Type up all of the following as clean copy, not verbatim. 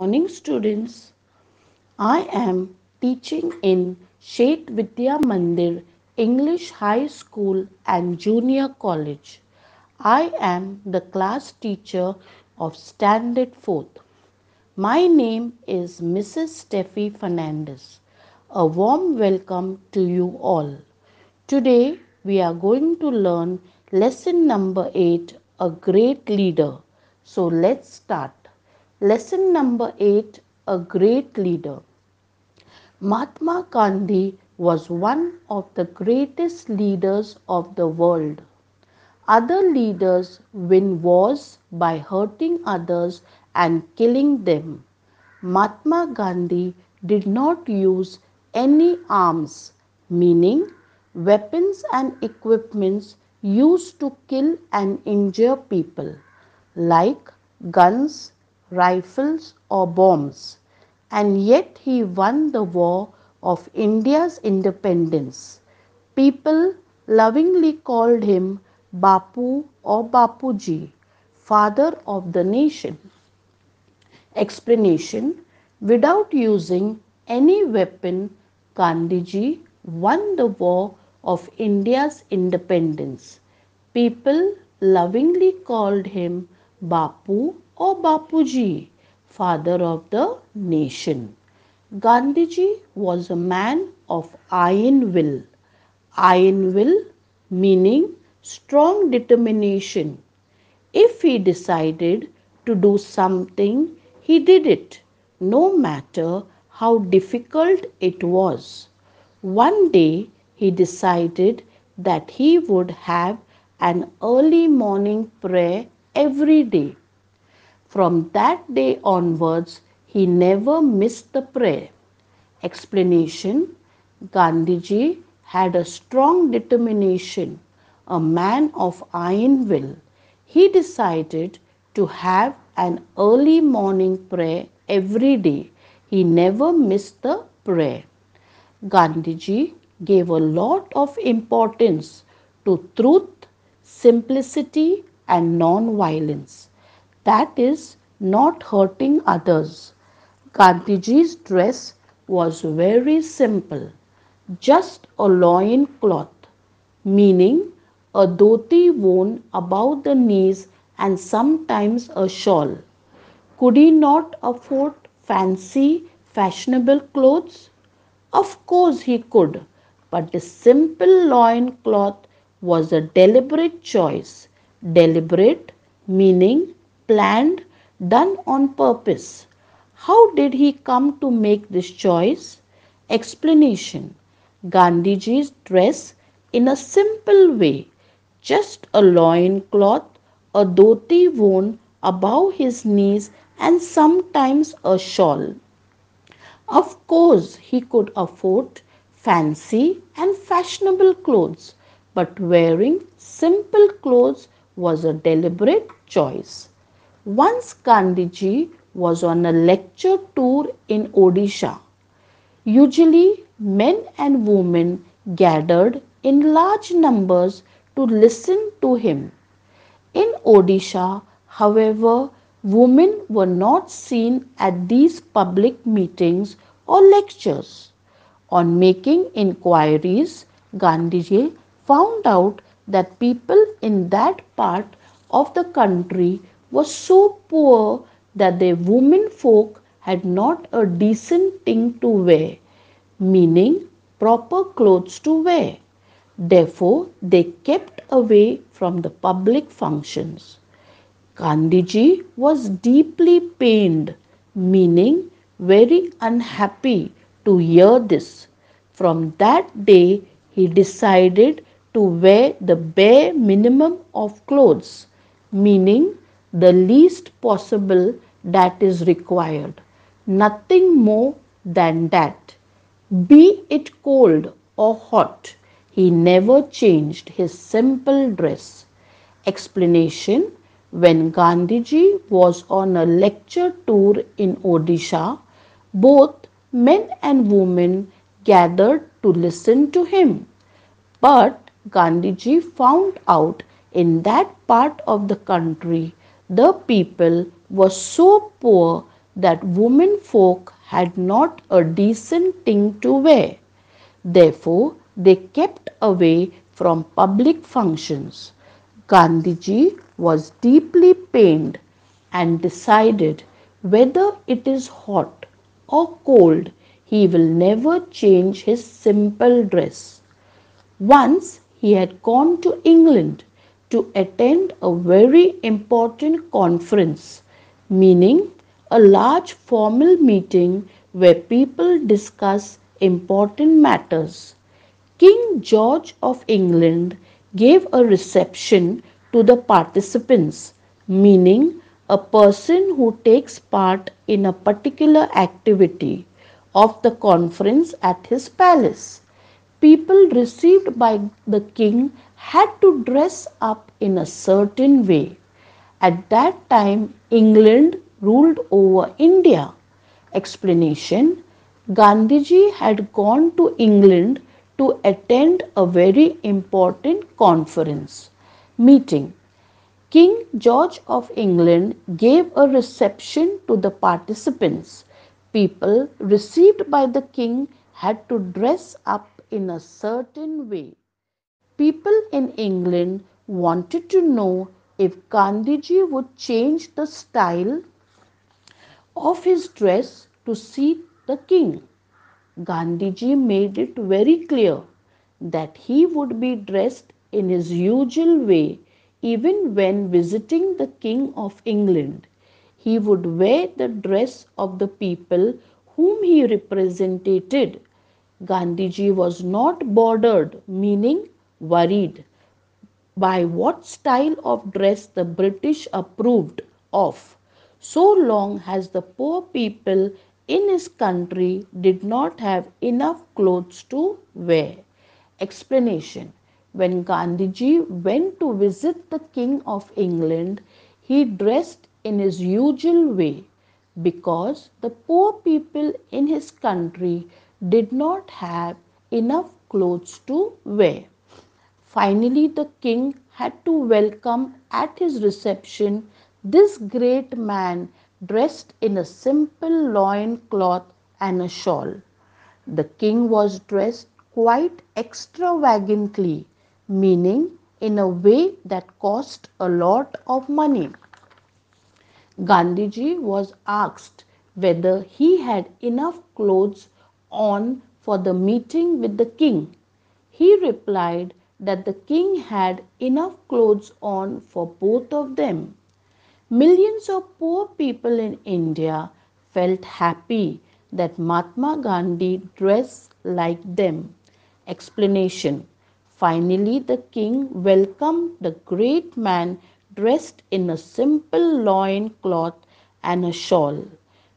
Morning students. I am teaching in Shet Vidya Mandir English High School and Junior College. I am the class teacher of Standard 4th. My name is Mrs. Steffi Fernandez. A warm welcome to you all. Today we are going to learn lesson number 8, A Great Leader. So let's start. Lesson number 8, A Great Leader. Mahatma Gandhi was one of the greatest leaders of the world. Other leaders win wars by hurting others and killing them. Mahatma Gandhi did not use any arms, meaning weapons and equipments used to kill and injure people, like guns, rifles, or bombs. And yet he won the war of India's independence. People lovingly called him Bapu or Bapuji, father of the nation. Explanation: without using any weapon, Gandhiji won the war of India's independence. People lovingly called him Bapu or Bapuji, father of the nation. Gandhiji was a man of iron will. Iron will meaning strong determination. If he decided to do something, he did it, no matter how difficult it was. One day he decided that he would have an early morning prayer every day. From that day onwards, he never missed the prayer. Explanation: Gandhiji had a strong determination, a man of iron will. He decided to have an early morning prayer every day. He never missed the prayer. Gandhiji gave a lot of importance to truth, simplicity, and non violence. That is, not hurting others. Gandhiji's dress was very simple, just a loin cloth, meaning a dhoti worn about the knees and sometimes a shawl. Could he not afford fancy, fashionable clothes? Of course he could, but the simple loin cloth was a deliberate choice. Deliberate meaning planned, done on purpose. How did he come to make this choice? Explanation: Gandhiji's dress in a simple way, just a loin cloth, a dhoti worn above his knees, and sometimes a shawl. Of course, he could afford fancy and fashionable clothes, but wearing simple clothes was a deliberate choice. Once Gandhiji was on a lecture tour in Odisha. Usually, men and women gathered in large numbers to listen to him. In Odisha, however, women were not seen at these public meetings or lectures. On making inquiries, Gandhiji found out that people in that part of the country were so poor that their women folk had not a decent thing to wear, meaning proper clothes to wear. Therefore, they kept away from the public functions. Gandhiji was deeply pained, meaning very unhappy to hear this. From that day, he decided to wear the bare minimum of clothes, meaning the least possible that is required. Nothing more than that. Be it cold or hot, he never changed his simple dress. Explanation: when Gandhiji was on a lecture tour in Odisha, both men and women gathered to listen to him. But Gandhiji found out in that part of the country the people were so poor that women folk had not a decent thing to wear. Therefore, they kept away from public functions. Gandhiji was deeply pained and decided whether it is hot or cold, he will never change his simple dress. Once he had gone to England to attend a very important conference, meaning a large formal meeting where people discuss important matters. King George of England gave a reception to the participants, meaning a person who takes part in a particular activity of the conference at his palace. People received by the king had to dress up in a certain way. At that time, England ruled over India. Explanation: Gandhiji had gone to England to attend a very important conference meeting. King George of England gave a reception to the participants. People received by the king had to dress up in a certain way. People in England wanted to know if Gandhiji would change the style of his dress to suit the king. Gandhiji made it very clear that he would be dressed in his usual way even when visiting the King of England. He would wear the dress of the people whom he represented. Gandhiji was not bothered, meaning worried, by what style of dress the British approved of, so long as the poor people in his country did not have enough clothes to wear. Explanation: when Gandhiji went to visit the King of England, he dressed in his usual way because the poor people in his country did not have enough clothes to wear. Finally, the king had to welcome at his reception this great man dressed in a simple loin cloth and a shawl. The king was dressed quite extravagantly, meaning in a way that cost a lot of money. Gandhiji was asked whether he had enough clothes on for the meeting with the king. He replied that the king had enough clothes on for both of them. Millions of poor people in India felt happy that Mahatma Gandhi dressed like them. Explanation: finally, the king welcomed the great man dressed in a simple loin cloth and a shawl.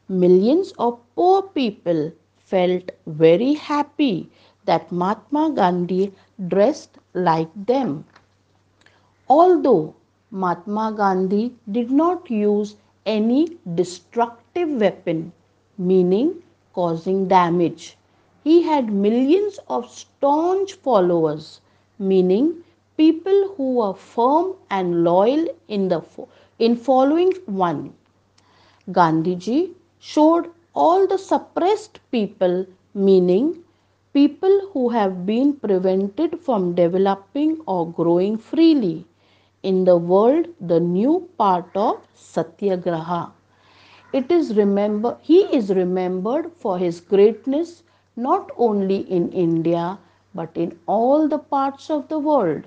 Millions of poor people felt very happy that Mahatma Gandhi dressed like them. Although Mahatma Gandhi did not use any destructive weapon, meaning causing damage, he had millions of staunch followers, meaning people who were firm and loyal in following one. Gandhiji showed all the suppressed people, meaning people who have been prevented from developing or growing freely, in the world the new part of Satyagraha. He is remembered for his greatness not only in India but in all the parts of the world.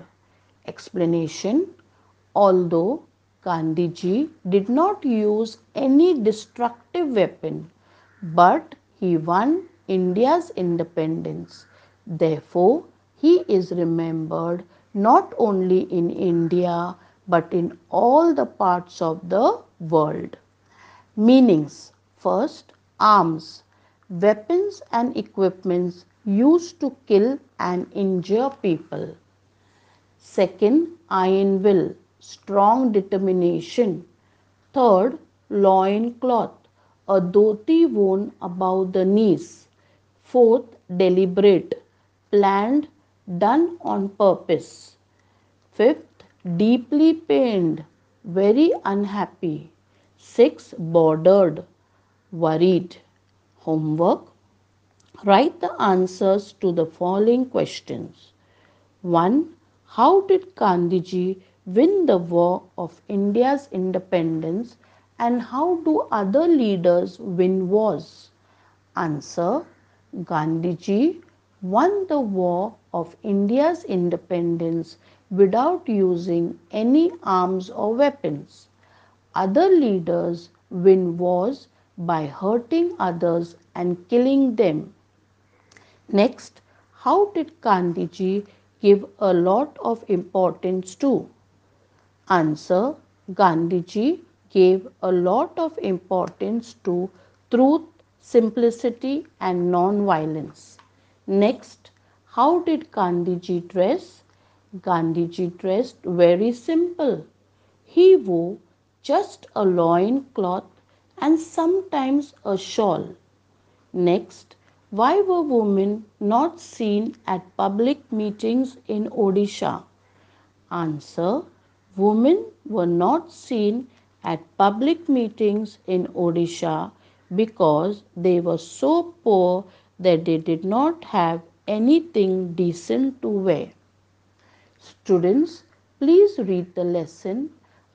Explanation: although Gandhiji did not use any destructive weapon, but he won India's independence. Therefore, he is remembered not only in India but in all the parts of the world. Meanings: first, arms, weapons and equipments used to kill and injure people. Second, iron will, strong determination. Third, loin cloth, a dhoti worn above the knees. Fourth, deliberate, planned, done on purpose. Fifth, deeply pained, very unhappy. Sixth, bordered, worried. Homework. Write the answers to the following questions. 1. How did Gandhiji win the war of India's independence and how do other leaders win wars? Answer. Gandhiji won the war of India's independence without using any arms or weapons. Other leaders win wars by hurting others and killing them. Next, how did Gandhiji give a lot of importance to? Answer. Gandhiji gave a lot of importance to truth, simplicity, and non violence. Next, how did Gandhiji dress? Gandhiji dressed very simple. He wore just a loin cloth and sometimes a shawl. Next, why were women not seen at public meetings in Odisha? Answer. Women were not seen at public meetings in Odisha because they were so poor that they did not have anything decent to wear. Students, please read the lesson,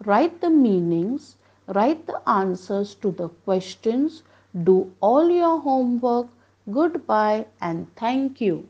write the meanings, write the answers to the questions, do all your homework. Goodbye and thank you.